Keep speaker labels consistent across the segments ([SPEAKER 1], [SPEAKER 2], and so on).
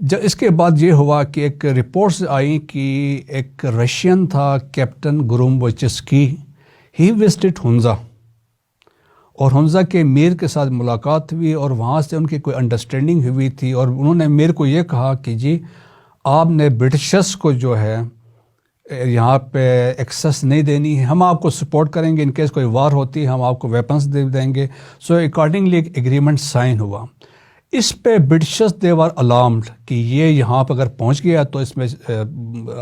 [SPEAKER 1] جب اس کے بعد یہ ہوا کہ ایک رپورٹس آئیں کہ ایک رشین تھا کیپٹن گروموچسکی، ہی وزٹڈ ہنزا، اور ہنزا کے میر کے ساتھ ملاقات ہوئی اور وہاں سے ان کی کوئی انڈرسٹینڈنگ ہوئی تھی، اور انہوں نے میر کو یہ کہا کہ جی آپ نے برٹشرس کو جو ہے یہاں پہ ایکسیس نہیں دینی ہے، ہم آپ کو سپورٹ کریں گے، ان کیس کوئی وار ہوتی ہے ہم آپ کو ویپنس دے دیں گے. سو اکارڈنگلی ایک ایگریمنٹ سائن ہوا. اس پہ برٹشرس دے ور الارمڈ کہ یہ یہاں پہ اگر پہنچ گیا تو اس میں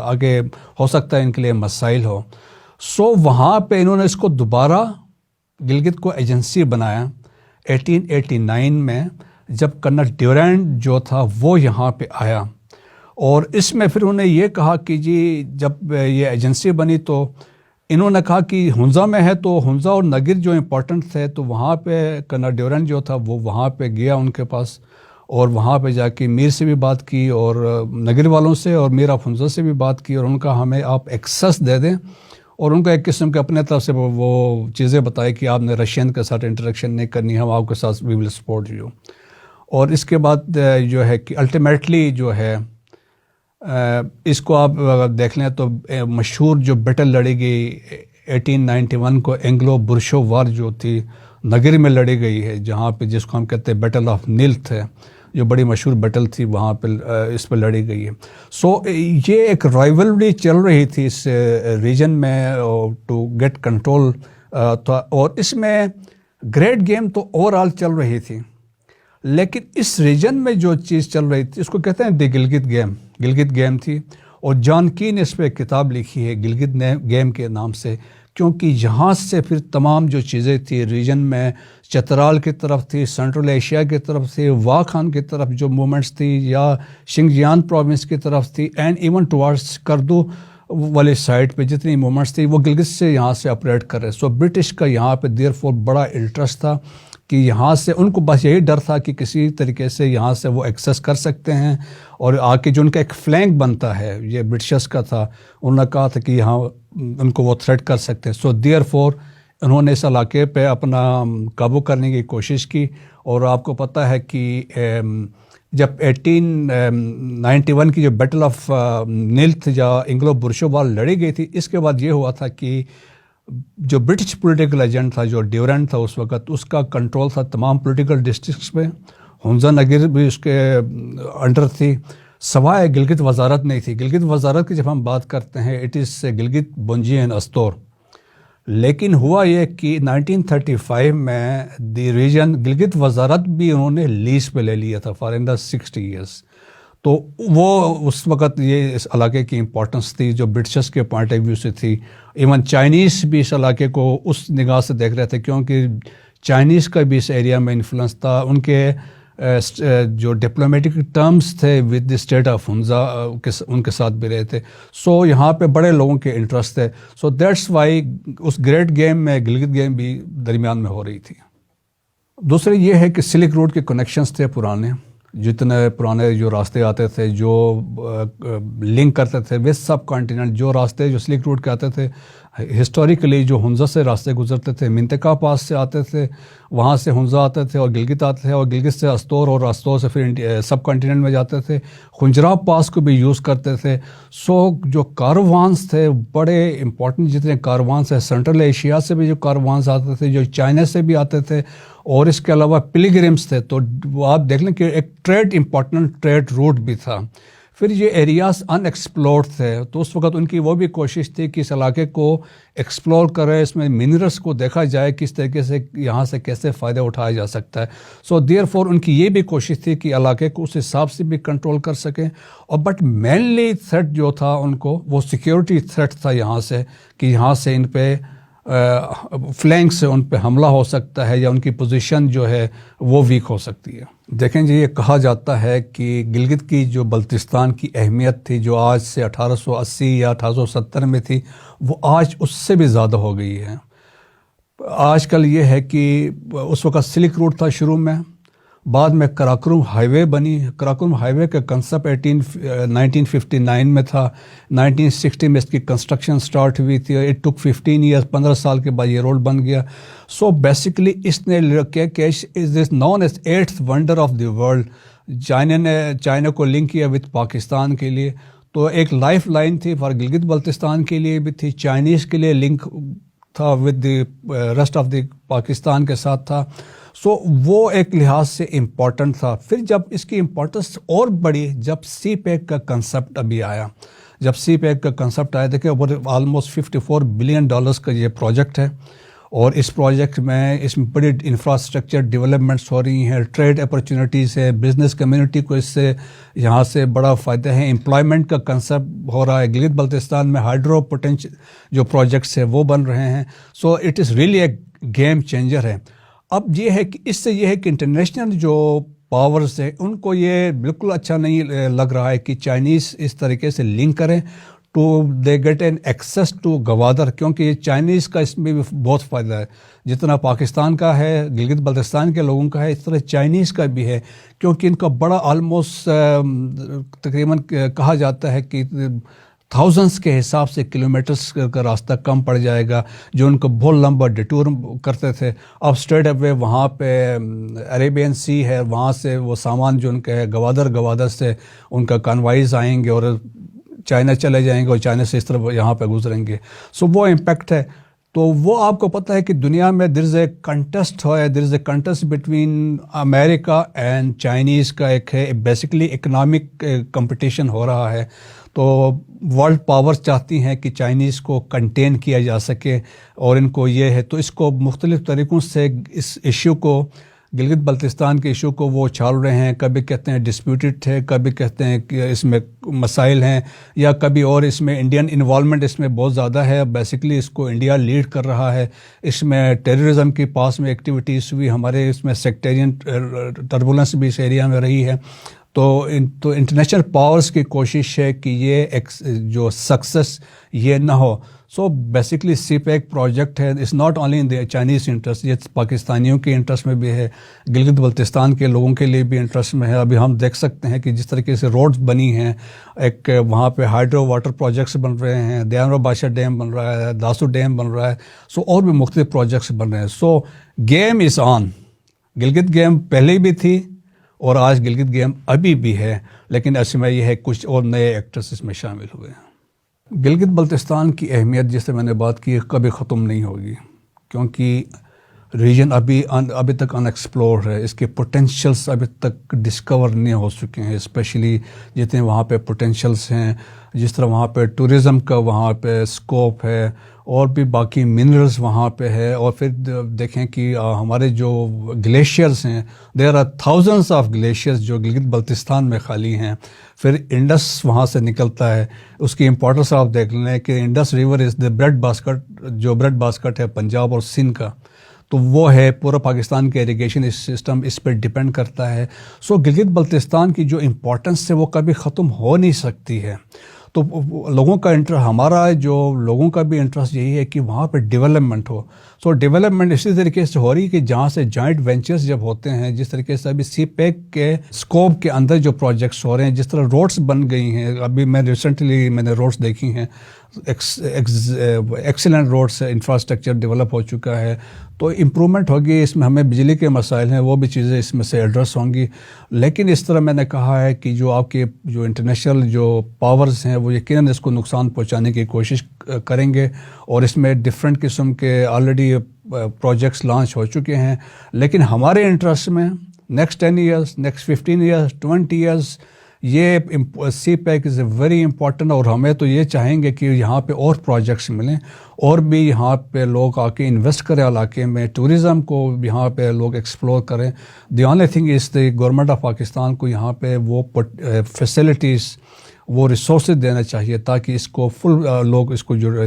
[SPEAKER 1] آگے ہو سکتا ہے ان کے لیے مسائل ہو. سو وہاں پہ انہوں نے اس کو دوبارہ گلگت کو ایجنسی بنایا 1889 میں، جب کرنل ڈیورینڈ جو تھا وہ یہاں پہ آیا. اور اس میں پھر انہوں نے یہ کہا کہ جی جب یہ ایجنسی بنی تو انہوں نے کہا کہ ہنزا میں ہے تو ہنزا اور نگر جو امپورٹنٹ تھے، تو وہاں پہ کرنل ڈیورینڈ جو تھا وہ وہاں پہ گیا ان کے پاس، اور وہاں پہ جا کے میر سے بھی بات کی اور نگر والوں سے اور میر آف ہنزا سے بھی بات کی، اور ان کا ہمیں آپ ایکسیس دے دیں، اور ان کا ایک قسم کے اپنے طرف سے وہ چیزیں بتائی کہ آپ نے رشین کے ساتھ انٹریکشن نہیں کرنی، ہم آپ کے ساتھ وی ول سپورٹ یو. اور اس کے بعد جو ہے کہ الٹیمیٹلی جو ہے اس کو آپ دیکھ لیں تو مشہور جو بیٹل لڑی گئی 1891 کو اینگلو برشو وار جو تھی نگر میں لڑی گئی ہے، جہاں پہ جس کو ہم کہتے ہیں بیٹل آف نیلتھ ہے، جو بڑی مشہور بیٹل تھی وہاں پہ اس پہ لڑی گئی ہے. سو یہ ایک رائیولری چل رہی تھی اس ریجن میں ٹو گیٹ کنٹرول، اور اس میں گریٹ گیم تو اوور آل چل رہی تھی، لیکن اس ریجن میں جو چیز چل رہی تھی اس کو کہتے ہیں دی گلگت گیم. گلگت گیم تھی، اور جان کی نے اس پہ کتاب لکھی ہے گلگت گیم کے نام سے، کیونکہ یہاں سے پھر تمام جو چیزیں تھی ریجن میں، چترال کی طرف تھی، سینٹرل ایشیا کی طرف تھی، وا خان کی طرف جو موومنٹس تھی، یا شنگجیان پروونس کی طرف تھی، اینڈ ایون ٹوارڈس کردو والے سائڈ پہ جتنی موومنٹس تھی وہ گلگت سے یہاں سے آپریٹ کر رہے. سو برٹش کا یہاں پہ دیر فور بڑا انٹرسٹ تھا کہ یہاں سے ان کو بس یہی ڈر تھا کہ کسی طریقے سے یہاں سے وہ ایکسیس کر سکتے ہیں، اور آ کے جو ان کا ایک فلینک بنتا ہے یہ برٹشرس کا تھا، انہوں نے کہا تھا کہ یہاں ان کو وہ تھریٹ کر سکتے ہیں. سو دیئر فور انہوں نے اس علاقے پہ اپنا قابو کرنے کی کوشش کی. اور آپ کو پتہ ہے کہ جب 1891 کی جو بیٹل آف نیلتھ یا انگلو برشو وار لڑی گئی تھی، اس کے بعد یہ ہوا تھا کہ جو برٹش پولیٹیکل ایجنٹ تھا جو ڈیورینڈ تھا اس وقت، اس کا کنٹرول تھا تمام پولیٹیکل ڈسٹرکٹس پہ. ہنزا نگر بھی اس کے انڈر تھی، سوائے گلگت وزارت نہیں تھی. گلگت وزارت کی جب ہم بات کرتے ہیں it is Gilgit Bunji and Astore. لیکن ہوا یہ کہ 1935 میں دی ریجن گلگت وزارت بھی انہوں نے لیز پہ لے لیا تھا فار ان دا 60 ایئرس. تو وہ اس وقت یہ اس علاقے کی امپورٹنس تھی جو برٹشرس کے پوائنٹ آف ویو سے تھی. ایون چائنیز بھی اس علاقے کو اس نگاہ سے دیکھ رہے تھے، کیونکہ چائنیز کا بھی اس ایریا میں انفلوئنس تھا. ان کے جو ڈپلومیٹک ٹرمز تھے with the state of Hunza ان کے ساتھ بھی رہے تھے. سو یہاں پہ بڑے لوگوں کے انٹرسٹ تھے. سو دیٹس وائی اس گریٹ گیم میں گلگت گیم بھی درمیان میں ہو رہی تھی. دوسرے یہ ہے کہ سلک روڈ کے کنیکشنز تھے پرانے، جتنے پرانے جو راستے آتے تھے جو لنک کرتے تھے ویسٹ سب کانٹیننٹ، جو راستے جو سلک روڈ کے آتے تھے ہسٹوریکلی جو ہنزا سے راستے گزرتے تھے، منطقہ پاس سے آتے تھے، وہاں سے ہنزا آتے تھے اور گلگت آتے تھے، اور گلگت سے استور اور استور سے پھر سب کانٹیننٹ میں جاتے تھے. خنجراب پاس کو بھی یوز کرتے تھے. سو جو کاروانس تھے بڑے امپورٹنٹ، جتنے کاروانس ہیں سینٹرل ایشیا سے بھی جو کاروانس آتے تھے، جو چائنا سے بھی آتے تھے، اور اس کے علاوہ پلیگرمس تھے. تو وہ آپ دیکھ لیں کہ ایک ٹریڈ امپورٹنٹ ٹریڈ روٹ بھی تھا. پھر یہ ایریاز ان ایکسپلورڈ تھے، تو اس وقت ان کی وہ بھی کوشش تھی کہ اس علاقے کو ایکسپلور کرے، اس میں منرلس کو دیکھا جائے کس طریقے سے یہاں سے کیسے فائدہ اٹھایا جا سکتا ہے. سو دیئر فور ان کی یہ بھی کوشش تھی کہ علاقے کو اس حساب سے بھی کنٹرول کر سکیں. اور بٹ مینلی تھریٹ جو تھا ان کو وہ سیکیورٹی تھریٹ تھا یہاں سے، کہ یہاں سے ان پہ فلینک سے ان پہ حملہ ہو سکتا ہے، یا ان کی پوزیشن جو ہے وہ ویک ہو سکتی ہے. دیکھیں جی، یہ کہا جاتا ہے کہ گلگت کی جو بلتستان کی اہمیت تھی جو آج سے 1880 یا 1870 میں تھی، وہ آج اس سے بھی زیادہ ہو گئی ہے. آج کل یہ ہے کہ اس وقت سلک روٹ تھا شروع میں، بعد میں کراکرم ہائی وے بنی. کراکرم ہائی وے کا کنسپٹ 1959 میں تھا. 1960 میں اس کی کنسٹرکشن سٹارٹ ہوئی تھی. اٹ ٹک 15 ایئرس، 15 سال کے بعد یہ روڈ بن گیا. سو بیسیکلی اس نے is known as 8th wonder of the world. China کو لنک کیا وتھ پاکستان کے لیے، تو ایک لائف لائن تھی فار گلگت بلتستان کے لیے بھی تھی، چائنیز کے لیے لنک تھا with the rest of the Pakistan کے ساتھ تھا. سو وہ ایک لحاظ سے امپورٹنٹ تھا. پھر جب اس کی امپورٹنس اور بڑی جب سی پیک کا کنسپٹ ابھی آیا، جب سی پیک کا کنسپٹ آیا تھا کہ آلموسٹ $54 بلین کا یہ پروجیکٹ ہے، اور اس پروجیکٹ میں بڑی انفراسٹرکچر ڈیولپمنٹس ہو رہی ہیں، ٹریڈ اپرچونیٹیز ہے، بزنس کمیونٹی کو اس سے یہاں سے بڑا فائدہ ہے، امپلائمنٹ کا کنسپٹ ہو رہا ہے. گلگت بلتستان میں ہائیڈرو پوٹینشل جو پروجیکٹس ہیں وہ بن رہے ہیں. So it is really a game changer ہے. اب یہ ہے کہ اس سے یہ ہے کہ انٹرنیشنل جو پاورز ہیں ان کو یہ بالکل اچھا نہیں لگ رہا ہے کہ چائنیز اس طریقے سے لنک کریں to the get an access to Gwadar, کیونکہ یہ چائنیز کا اس میں بھی بہت فائدہ ہے. جتنا پاکستان کا ہے، گلگت بلتستان کے لوگوں کا ہے، اس طرح چائنیز کا بھی ہے، کیونکہ ان کا بڑا آلموسٹ تقریباً کہا جاتا ہے کہ تھاؤزنڈس کے حساب سے کلومیٹرز کا راستہ کم پڑ جائے گا، جو ان کو بہت لمبا ڈیٹور کرتے تھے. اب اسٹریٹ اوے وہاں پہ عربین سی ہے، وہاں سے وہ سامان جو ان کا ہے گوادر سے ان کا کانوائز آئیں گے اور چائنا چلے جائیں گے، اور چائنا سے اس طرح یہاں پہ گزریں گے. سو وہ امپیکٹ ہے. تو وہ آپ کو پتہ ہے کہ دنیا میں there is a contest between America and Chinese کا ایک ہے، بیسیکلی اکنامک کمپٹیشن ہو رہا ہے. تو ورلڈ پاورز چاہتی ہیں کہ چائنیز کو کنٹین کیا جا سکے، اور ان کو یہ ہے، تو اس کو مختلف طریقوں سے اس ایشو کو، گلگت بلتستان کے ایشو کو وہ چھال رہے ہیں. کبھی کہتے ہیں ڈسپیوٹڈ ہے، کبھی کہتے ہیں کہ اس میں مسائل ہیں، یا کبھی اور اس میں انڈین انوالومنٹ اس میں بہت زیادہ ہے. بیسیکلی اس کو انڈیا لیڈ کر رہا ہے. اس میں ٹیررزم کی پاس میں ایکٹیویٹیز ہوئی، ہمارے اس میں سیکٹیرین ٹربولنس بھی اس ایریا میں رہی ہے. تو انٹرنیشنل پاورز کی کوشش ہے کہ یہ جو سکسیس یہ نہ ہو. So basically CPEC project ہے، it's not only in the Chinese interest, یہ پاکستانیوں کے انٹرسٹ میں بھی ہے، گلگت بلتستان کے لوگوں کے لیے بھی انٹرسٹ میں ہے. ابھی ہم دیکھ سکتے ہیں کہ جس طریقے سے روڈز بنی ہیں، ایک وہاں پہ ہائیڈرو واٹر پروجیکٹس بن رہے ہیں، دیانو بادشاہ ڈیم بن رہا ہے، داسو ڈیم بن رہا ہے. سو اور بھی مختلف پروجیکٹس بن رہے ہیں. So game is on. Gilgit game پہلے بھی تھی اور آج گلگت گیم ابھی بھی ہے، لیکن اس میں یہ ہے کچھ اور نئے ایکٹرز اس میں شامل ہوئے ہیں. گلگت بلتستان کی اہمیت جس سے میں نے بات کی کبھی ختم نہیں ہوگی، کیونکہ ریجن ابھی تک ان ایکسپلور ہے. اس کے پوٹینشیلس ابھی تک ڈسکور نہیں ہو چکے ہیں، اسپیشلی جتنے وہاں پہ پوٹینشیلس ہیں، جس طرح وہاں پہ ٹورزم کا وہاں پہ اسکوپ ہے، اور بھی باقی منرلز وہاں پہ ہے. اور پھر دیکھیں کہ ہمارے جو گلیشیئرز ہیں، there are thousands of glaciers جو گلگت بلتستان میں خالی ہیں. پھر انڈس وہاں سے نکلتا ہے، اس کی امپورٹنس آپ دیکھ لیں کہ Indus river is the bread basket, جو بریڈ باسکٹ ہے پنجاب اور سندھ کا، تو وہ ہے پورا پاکستان کے اریگیشن سسٹم اس پہ ڈپینڈ کرتا ہے. سو گلگت بلتستان کی جو امپورٹنس ہے وہ کبھی ختم ہو نہیں سکتی ہے. تو لوگوں کا ہمارا جو لوگوں کا بھی انٹرسٹ یہی ہے کہ وہاں پہ ڈیولپمنٹ ہو. سو ڈیولپمنٹ اسی طریقے سے ہو رہی ہے کہ جہاں سے جوائنٹ وینچرز جب ہوتے ہیں، جس طریقے سے ابھی سی پیک کے اسکوپ کے اندر جو پروجیکٹس ہو رہے ہیں، جس طرح روڈس بن گئی ہیں. ابھی میں نے روڈس دیکھی ہیں، ایکسیلنٹ روڈس، انفراسٹرکچر ڈیولپ ہو چکا ہے. تو امپرومنٹ ہوگی اس میں. ہمیں بجلی کے مسائل ہیں، وہ بھی چیزیں اس میں سے ایڈریس ہوں گی. لیکن اس طرح میں نے کہا ہے کہ جو آپ کے جو انٹرنیشنل جو پاورز ہیں وہ یقیناً اس کو نقصان پہنچانے کی کوشش کریں گے، اور اس میں ڈفرینٹ قسم کے آلریڈی پروجیکٹس لانچ ہو چکے ہیں. لیکن ہمارے انٹرسٹ میں next 10 years, next 15 years, 20 years, یہ CPEC is a very important. اور ہمیں تو یہ چاہیں گے کہ یہاں پہ اور پروجیکٹس ملیں، اور بھی یہاں پہ لوگ آ کے انویسٹ کریں علاقے میں، ٹورزم کو یہاں پہ لوگ ایکسپلور کریں. The only thing is the government of Pakistan کو یہاں پہ وہ فیسلٹیز، وہ ریسورسز دینا چاہیے تاکہ اس کو فل لوگ اس کو جو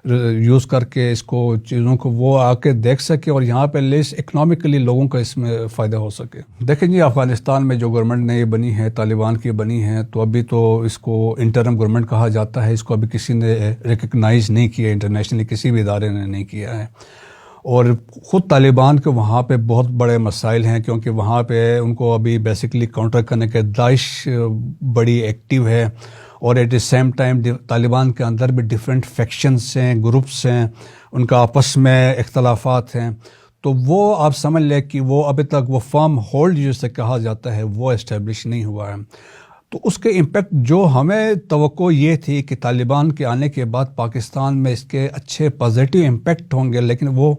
[SPEAKER 1] یوز کر کے اس کو چیزوں کو وہ آ کے دیکھ سکے، اور یہاں پہ لیس اکنامکلی لوگوں کا اس میں فائدہ ہو سکے. دیکھیں جی، افغانستان میں جو گورنمنٹ نئی بنی ہے، طالبان کی بنی ہے، تو ابھی تو اس کو انٹرم گورنمنٹ کہا جاتا ہے. اس کو ابھی کسی نے ریکگنائز نہیں کیا، انٹرنیشنلی کسی بھی ادارے نے نہیں کیا ہے. اور خود طالبان کے وہاں پہ بہت بڑے مسائل ہیں، کیونکہ وہاں پہ ان کو ابھی بیسکلی کاؤنٹر کرنے کے داعش بڑی ایکٹیو ہے. اور at the same time Taliban کے اندر بھی ڈفرینٹ فیکشنز ہیں، گروپس ہیں، ان کا آپس میں اختلافات ہیں. تو وہ آپ سمجھ لیں کہ وہ ابھی تک وہ فرم ہولڈ جسے کہا جاتا ہے وہ اسٹیبلش نہیں ہوا ہے. تو اس کے امپیکٹ جو ہمیں توقع یہ تھی کہ طالبان کے آنے کے بعد پاکستان میں اس کے اچھے پازیٹیو امپیکٹ ہوں گے، لیکن وہ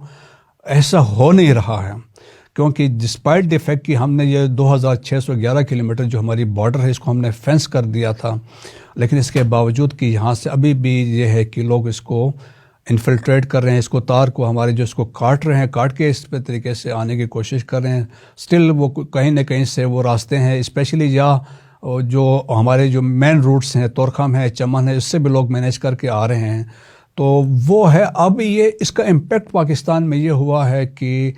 [SPEAKER 1] ایسا ہو نہیں رہا ہے، کیونکہ ڈسپائٹ دی فیکٹ کہ ہم نے یہ 2611 کلومیٹر جو ہماری بارڈر ہے اس کو ہم نے فینس کر دیا تھا، لیکن اس کے باوجود کہ یہاں سے ابھی بھی یہ ہے کہ لوگ اس کو انفلٹریٹ کر رہے ہیں، اس کو تار کو ہمارے جو اس کو کاٹ رہے ہیں، کاٹ کے اس پہ طریقے سے آنے کی کوشش کر رہے ہیں. سٹل وہ کہیں نہ کہیں سے وہ راستے ہیں، اسپیشلی یا جو ہمارے جو مین روٹس ہیں، تورخم ہے، چمن ہے، اس سے بھی لوگ مینیج کر کے آ رہے ہیں. تو وہ ہے. اب یہ اس کا امپیکٹ پاکستان میں یہ ہوا ہے کہ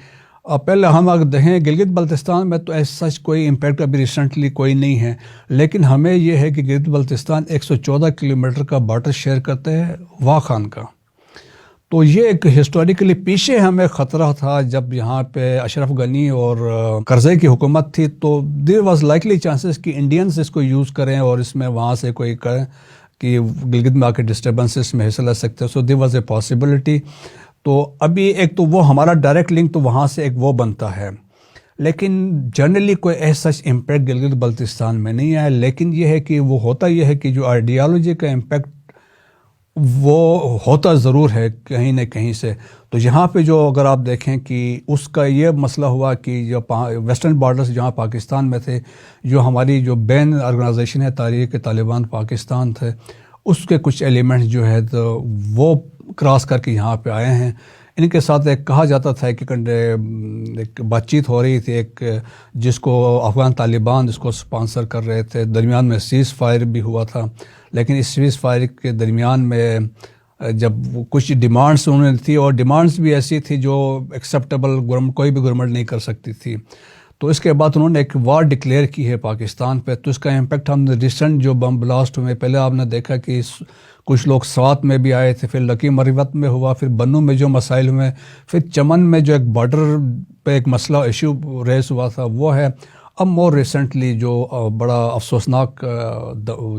[SPEAKER 1] پہلے ہم اگر دیکھیں گلگت بلتستان میں تو ایسا کوئی امپیکٹ ابھی ریسنٹلی کوئی نہیں ہے، لیکن ہمیں یہ ہے کہ گلگت بلتستان 114 کلومیٹر کا بارڈر شیئر کرتے ہیں واہ خان کا. تو یہ ایک ہسٹوریکلی پیچھے ہمیں خطرہ تھا جب یہاں پہ اشرف غنی اور کرزئی کی حکومت تھی، تو دیر واز لائکلی چانسز کہ انڈینز اس کو یوز کریں اور اس میں وہاں سے کوئی کریں کہ گلگت میں آ کے ڈسٹربنسز میں حصہ لے سکتے ہیں. سو دیر واز اے پاسبلٹی. تو ابھی ایک تو وہ ہمارا ڈائریکٹ لنک تو وہاں سے ایک وہ بنتا ہے، لیکن جنرلی کوئی ایسا امپیکٹ گلگت بلتستان میں نہیں ہے. لیکن یہ ہے کہ وہ ہوتا یہ ہے کہ جو آئیڈیالوجی کا امپیکٹ وہ ہوتا ضرور ہے کہیں نہ کہیں سے. تو یہاں پہ جو اگر آپ دیکھیں کہ اس کا یہ مسئلہ ہوا کہ جو ویسٹرن بارڈرز جہاں پاکستان میں تھے، جو ہماری جو بین آرگنائزیشن ہے تحریک طالبان پاکستان تھے، اس کے کچھ ایلیمنٹس جو ہے تو وہ کراس کر کے یہاں پہ آئے ہیں. ان کے ساتھ ایک کہا جاتا تھا کہ ایک بات چیت ہو رہی تھی، ایک جس کو افغان طالبان اس کو سپانسر کر رہے تھے، درمیان میں سیز فائر بھی ہوا تھا. لیکن اس سیز فائر کے درمیان میں جب کچھ ڈیمانڈس انہوں نے تھی، اور ڈیمانڈس بھی ایسی تھی جو ایکسیپٹیبل کوئی بھی گورنمنٹ نہیں کر سکتی تھی، تو اس کے بعد انہوں نے ایک وار ڈکلیئر کی ہے پاکستان پہ. تو اس کا امپیکٹ ہم نے ریسنٹ جو بم بلاسٹ ہوئے، پہلے آپ نے دیکھا کہ کچھ لوگ سوات میں بھی آئے تھے، پھر لکی مروت میں ہوا، پھر بنو میں جو مسائل ہوئے، پھر چمن میں جو ایک بارڈر پہ ایک مسئلہ ایشو ریز ہوا تھا وہ ہے. اب مور ریسنٹلی جو بڑا افسوسناک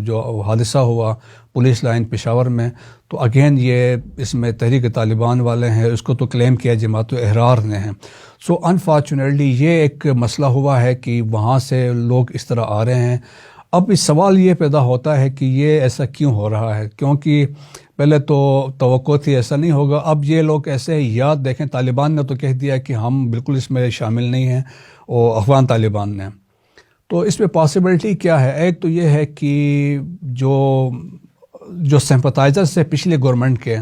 [SPEAKER 1] جو حادثہ ہوا پولیس لائن پشاور میں، تو اگین یہ اس میں تحریک طالبان والے ہیں، اس کو تو کلیم کیا جماعت احرار نے ہیں. سو انفارچونیٹلی یہ ایک مسئلہ ہوا ہے کہ وہاں سے لوگ اس طرح آ رہے ہیں. اب اس سوال یہ پیدا ہوتا ہے کہ یہ ایسا کیوں ہو رہا ہے، کیونکہ پہلے تو توقع تھی ایسا نہیں ہوگا. اب یہ لوگ ایسے یاد دیکھیں، طالبان نے تو کہہ دیا کہ ہم بالکل اس میں شامل نہیں ہیں، اور افغان طالبان نے. تو اس میں پاسبلٹی کیا ہے؟ ایک تو یہ ہے کہ جو سمپتائزرز سے پچھلے گورنمنٹ کے،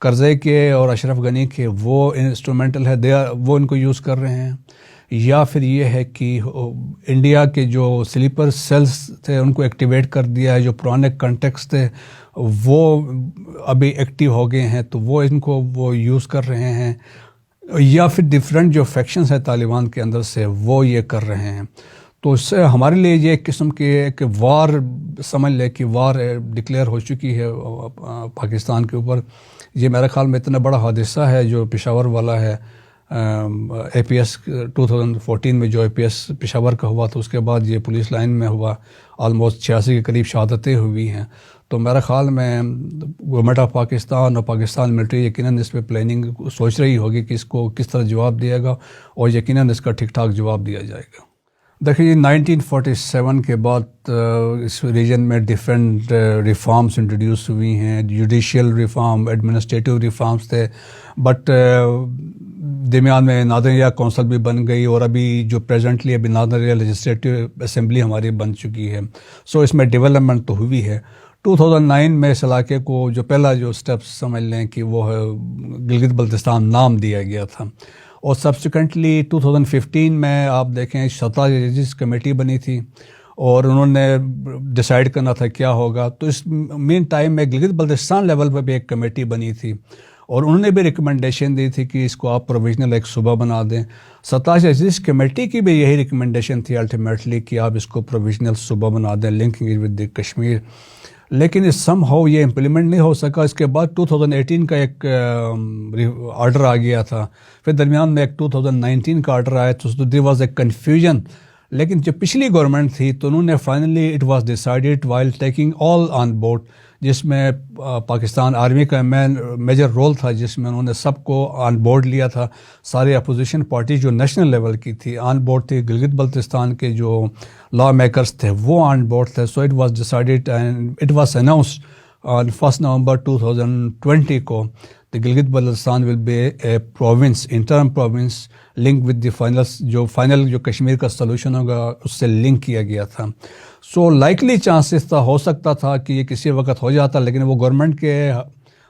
[SPEAKER 1] کرزئی کے اور اشرف غنی کے، وہ انسٹرومنٹل ہے، وہ ان کو یوز کر رہے ہیں. یا پھر یہ ہے کہ انڈیا کے جو سلیپر سیلز تھے ان کو ایکٹیویٹ کر دیا ہے، جو پرانے کنٹیکس تھے وہ ابھی ایکٹیو ہو گئے ہیں، تو وہ ان کو وہ یوز کر رہے ہیں. یا پھر ڈفرینٹ جو فیکشنز ہیں طالبان کے اندر سے وہ یہ کر رہے ہیں. تو اس سے ہمارے لیے یہ ایک قسم کی ایک وار سمجھ لے کہ وار ڈکلیئر ہو چکی ہے پاکستان کے اوپر. یہ میرے خیال میں اتنا بڑا حادثہ ہے جو پشاور والا ہے، اے پی ایس 2014 میں جو اے پی ایس پشاور کا ہوا، تو اس کے بعد یہ پولیس لائن میں ہوا، آلموسٹ 86 کے قریب شہادتیں ہوئی ہیں. تو میرے خیال میں گورنمنٹ آف پاکستان اور پاکستان ملٹری یقیناً اس پہ پلاننگ سوچ رہی ہوگی کہ اس کو کس طرح جواب دیا گا، اور یقیناً اس کا ٹھیک ٹھاک جواب دیا جائے گا. دیکھیے 1947 کے بعد اس ریجن میں ڈیفرنٹ ریفارمز انٹروڈیوس ہوئی ہیں. جوڈیشیل ریفارم، ایڈمنسٹریٹو ریفارمز تھے، بٹ درمیان میں نادر ایریا کونسل بھی بن گئی، اور ابھی جو پریزنٹلی ابھی نادر ایریا لیجسلیٹو اسمبلی ہماری بن چکی ہے. سو اس میں ڈیولپمنٹ تو ہوئی ہے. 2009 میں اس علاقے کو جو پہلا جو سٹیپ سمجھ لیں کہ وہ ہے گلگت بلتستان نام دیا گیا تھا، اور سبسیکوینٹلی 2015 میں آپ دیکھیں 17 ججز کمیٹی بنی تھی، اور انہوں نے ڈیسائیڈ کرنا تھا کیا ہوگا. تو اس مین ٹائم میں گلگت بلتستان لیول پہ بھی ایک کمیٹی بنی تھی، اور انہوں نے بھی ریکمنڈیشن دی تھی کہ اس کو آپ پروویژنل ایک صوبہ بنا دیں. 17 ججز کمیٹی کی بھی یہی ریکمنڈیشن تھی الٹیمیٹلی کہ آپ اس کو پروویژنل صوبہ بنا دیں لنکنگ ود کشمیر. لیکن اس سم ہاؤ یہ امپلیمنٹ نہیں ہو سکا. اس کے بعد 2018 کا ایک آرڈر آ گیا تھا، پھر درمیان میں ایک 2019 کا آرڈر آیا، تو دیر واز اے کنفیوژن. لیکن جو پچھلی گورنمنٹ تھی تو انہوں نے finally it was decided while taking all on board, جس میں پاکستان آرمی کا میجر رول تھا، جس میں انہوں نے سب کو آن بورڈ لیا تھا. سارے اپوزیشن پارٹی جو نیشنل لیول کی تھی آن بورڈ تھی. گلگت بلتستان کے جو لا میکرز تھے وہ آن بورڈ تھے. So it was decided and it was announced on 1 November 2020 کو the Gilgit Baltistan will be a province, interim province linked with the final جو کشمیر کا سلوشن ہوگا اس سے لنک کیا گیا تھا. سو لائکلی چانسز تھا، ہو سکتا تھا کہ یہ کسی وقت ہو جاتا، لیکن وہ گورنمنٹ کے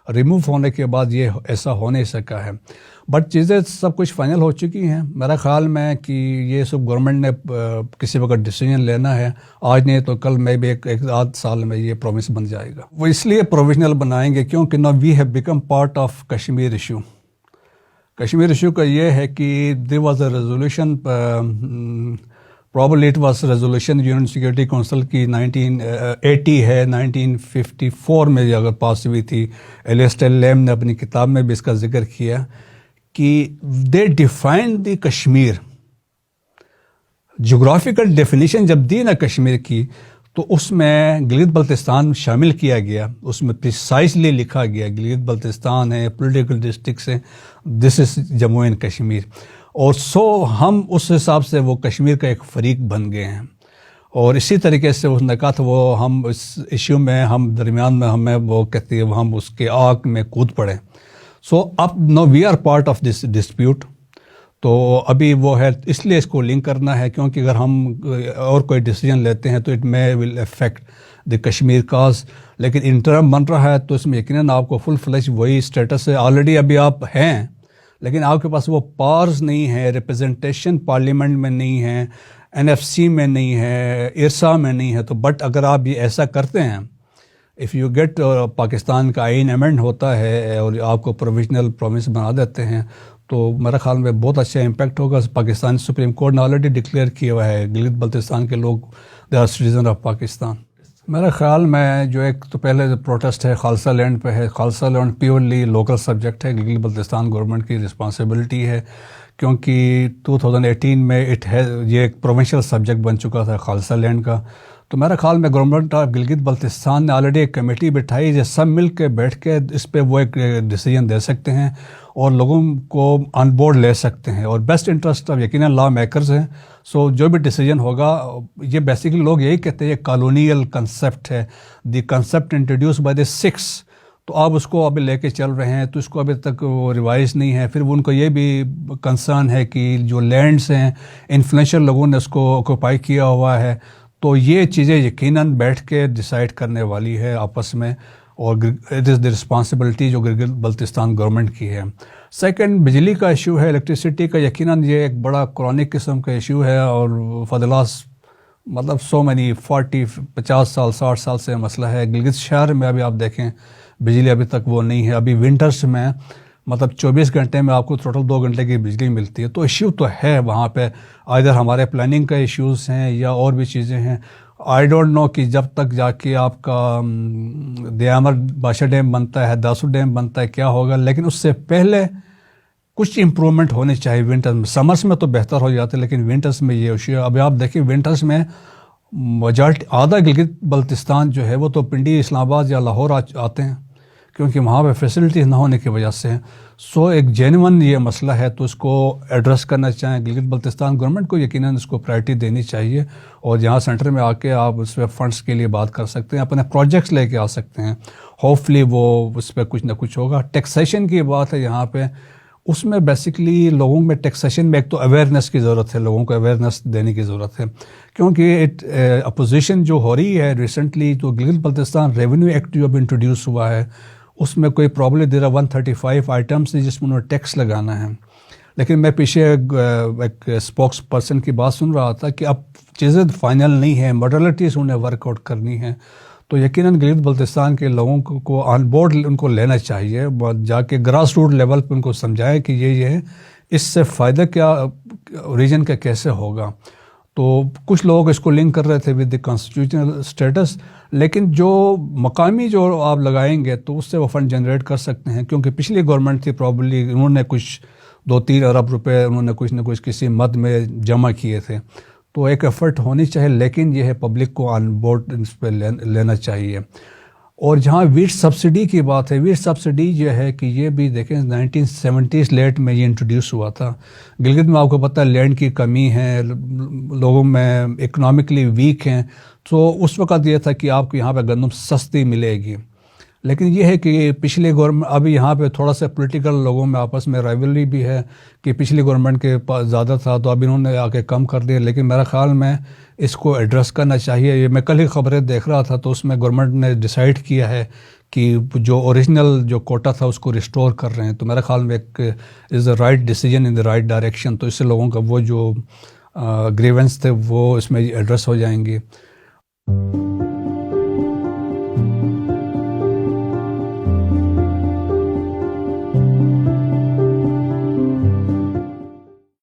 [SPEAKER 1] ریموو ہونے کے بعد یہ ایسا ہو نہیں سکا ہے. بٹ چیزیں سب کچھ فائنل ہو چکی ہیں. میرا خیال میں کہ یہ سب گورنمنٹ نے کسی وقت ڈیسیجن لینا ہے، آج نہیں تو کل میں بھی ایک آدھ سال میں یہ پرومس بن جائے گا. وہ اس لیے پروویژنل بنائیں گے کیونکہ نا we have become part of Kashmir issue. Kashmir issue کا یہ ہے کہ there was a resolution, probably it was resolution union security council کی 1980 ہے، 1954 میں یہ اگر پاس ہوئی تھی. ایلیسٹر لیم نے اپنی کتاب میں بھی اس کا ذکر کیا کہ they define the Kashmir. Geographical definition جب دی نا کشمیر کی تو اس میں گلگت بلتستان شامل کیا گیا. اس میں پریسائزلی لکھا گیا گلگت بلتستان ہے، پولیٹیکل ڈسٹرکٹس ہیں، دس از جموں اینڈ کشمیر. اور سو ہم اس حساب سے وہ کشمیر کا ایک فریق بن گئے ہیں. اور اسی طریقے سے اس نے کہا تھا وہ ہم اس ایشو میں ہم درمیان میں ہمیں وہ کہتے ہیں ہم اس کے آگ میں کود پڑے. سو اب now we are part of this dispute. تو ابھی وہ ہے اس لیے اس کو لنک کرنا ہے کیونکہ اگر ہم اور کوئی ڈیسیجن لیتے ہیں تو it may will affect the Kashmir cause. لیکن انٹرم بن رہا ہے تو اس میں یقیناً آپ کو فل فلیش وہی اسٹیٹس ہے. آلریڈی ابھی آپ ہیں لیکن آپ کے پاس وہ پاورز نہیں ہے، ریپرزنٹیشن پارلیمنٹ میں نہیں ہے، NFC میں نہیں ہے، ارسا میں نہیں ہے. تو بٹ اگر آپ یہ ایسا کرتے ہیں، اف یو گیٹ پاکستان کا آئین امینڈ ہوتا ہے اور آپ کو پروویژنل پرومس بنا دیتے ہیں تو میرا خیال میں بہت اچھا امپیکٹ ہوگا. پاکستان سپریم کورٹ نے آلریڈی ڈکلیئر کیا ہوا ہے گلگت بلتستان کے لوگ they are citizen of Pakistan. میرا خیال میں جو ایک تو پہلے پروٹیسٹ ہے خالصہ لینڈ پہ ہے. Khalsa land purely local subject ہے. گلگت بلتستان گورنمنٹ کی رسپانسبلٹی ہے کیونکہ 2018 میں یہ ایک پروونشل سبجیکٹ بن چکا تھا خالصہ لینڈ کا. تو میرا خیال میں گورنمنٹ آف گلگت بلتستان نے آلریڈی ایک کمیٹی بٹھائی جو سب مل کے بیٹھ کے اس پہ وہ ایک ڈیسیجن دے سکتے ہیں اور لوگوں کو آن بورڈ لے سکتے ہیں. اور بیسٹ انٹرسٹ آف یقیناً لا میکرز ہیں. سو جو بھی ڈیسیجن ہوگا یہ بیسیکلی لوگ یہی کہتے ہیں یہ کالونیل کنسیپٹ ہے، the concept introduced by the Sikhs. تو آپ اس کو ابھی لے کے چل رہے ہیں تو اس کو ابھی تک وہ ریوائز نہیں ہے. پھر ان کو یہ بھی کنسرن ہے کہ جو لینڈس ہیں انفلوئنشل لوگوں نے اس کو آکوپائی کیا ہوا ہے. تو یہ چیزیں یقیناً بیٹھ کے ڈیسائیڈ کرنے والی ہے آپس میں اور اٹ از دی رسپانسبلٹی جو گلگت بلتستان گورنمنٹ کی ہے. سیکنڈ بجلی کا ایشو ہے، الیکٹریسٹی کا. یقیناً یہ ایک بڑا کرونک قسم کا ایشو ہے اور فار دی لاسٹ مطلب سو مینی 50 سال 60 سال سے مسئلہ ہے. گلگت شہر میں ابھی آپ دیکھیں بجلی ابھی تک وہ نہیں ہے. ابھی ونٹرس میں مطلب 24 گھنٹے میں آپ کو ٹوٹل 2 گھنٹے کی بجلی ملتی ہے. تو ایشو تو ہے وہاں پہ، ادھر ہمارے پلاننگ کا ایشوز ہیں یا اور بھی چیزیں ہیں. آئی ڈونٹ نو کہ جب تک جا کے آپ کا دیامر بادشاہ ڈیم بنتا ہے، داسو ڈیم بنتا ہے کیا ہوگا. لیکن اس سے پہلے کچھ امپرومنٹ ہونی چاہیے ونٹر میں. سمرس میں تو بہتر ہو جاتے لیکن ونٹرس میں یہ ایشو ہے. ابھی آپ دیکھیں ونٹرس میں میجارٹی آدھا گلگت بلتستان جو ہے وہ تو پنڈی، اسلام آباد یا لاہور آتے ہیں کیونکہ وہاں پہ فیسلٹیز نہ ہونے کی وجہ سے. سو ایک جینون یہ مسئلہ ہے تو اس کو ایڈریس کرنا چاہیں گلگت بلتستان گورنمنٹ کو. یقیناً اس کو پرائرٹی دینی چاہیے اور جہاں سینٹر میں آ کے آپ اس پہ فنڈس کے لیے بات کر سکتے ہیں، اپنے پروجیکٹس لے کے آ سکتے ہیں. ہوپ فلی وہ اس پہ کچھ نہ کچھ ہوگا. ٹیکسیشن کی بات ہے یہاں پہ، اس میں بیسکلی لوگوں میں ٹیکسیشن میں ایک تو اویئرنیس کی ضرورت ہے، لوگوں کو اویئرنیس دینے کی ضرورت ہے کیونکہ اپوزیشن جو ہو رہی ہے ریسنٹلی. تو گلگت بلتستان ریونیو ایکٹ جو اب انٹروڈیوس ہوا ہے اس میں کوئی پرابلم دے رہا 135 آئٹمس ہیں جس میں انہوں نے ٹیکس لگانا ہے. لیکن میں پیچھے ایک اسپوکس پرسن کی بات سن رہا تھا کہ اب چیزیں فائنل نہیں ہیں، ماڈلٹیز انہیں ورک آؤٹ کرنی ہے. تو یقیناً گلگت بلتستان کے لوگوں کو آن بورڈ ان کو لینا چاہیے، جا کے گراس روٹ لیول پہ ان کو سمجھائے کہ یہ ہے، اس سے فائدہ کیا ریجن کا کیسے ہوگا. تو کچھ لوگ اس کو لنک کر رہے تھے ود دی کانسٹیٹیوشنل اسٹیٹس، لیکن جو مقامی جو آپ لگائیں گے تو اس سے وہ فنڈ جنریٹ کر سکتے ہیں کیونکہ پچھلی گورنمنٹ تھی پرابلی انہوں نے کچھ 2-3 ارب روپے انہوں نے کچھ نہ کچھ کسی مد میں جمع کیے تھے. تو ایک ایفرٹ ہونی چاہیے لیکن یہ ہے پبلک کو آن بورڈ اس پہ لینا چاہیے. اور جہاں ویٹ سبسڈی کی بات ہے، ویٹ سبسڈی جو ہے کہ یہ بھی دیکھیں 1970s لیٹ میں یہ انٹروڈیوس ہوا تھا۔ گلگت میں آپ کو پتہ ہے لینڈ کی کمی ہے، لوگوں میں اکنامکلی ویک ہیں، تو اس وقت یہ تھا کہ آپ کو یہاں پہ گندم سستی ملے گی۔ لیکن یہ ہے کہ پچھلے گورنمنٹ، ابھی یہاں پہ تھوڑا سا پولیٹیکل لوگوں میں آپس میں رائیولری بھی ہے کہ پچھلی گورنمنٹ کے پاس زیادہ تھا تو اب انہوں نے آ کے کم کر دیا، لیکن میرا خیال میں اس کو ایڈریس کرنا چاہیے۔ یہ میں کل ہی خبریں دیکھ رہا تھا تو اس میں گورنمنٹ نے ڈیسائیڈ کیا ہے کہ جو اوریجنل جو کوٹا تھا اس کو ریسٹور کر رہے ہیں، تو میرا خیال میں ایک is the right decision in the right direction, تو اس سے لوگوں کا وہ جو گریونس تھے وہ اس میں ایڈریس ہو جائیں گے۔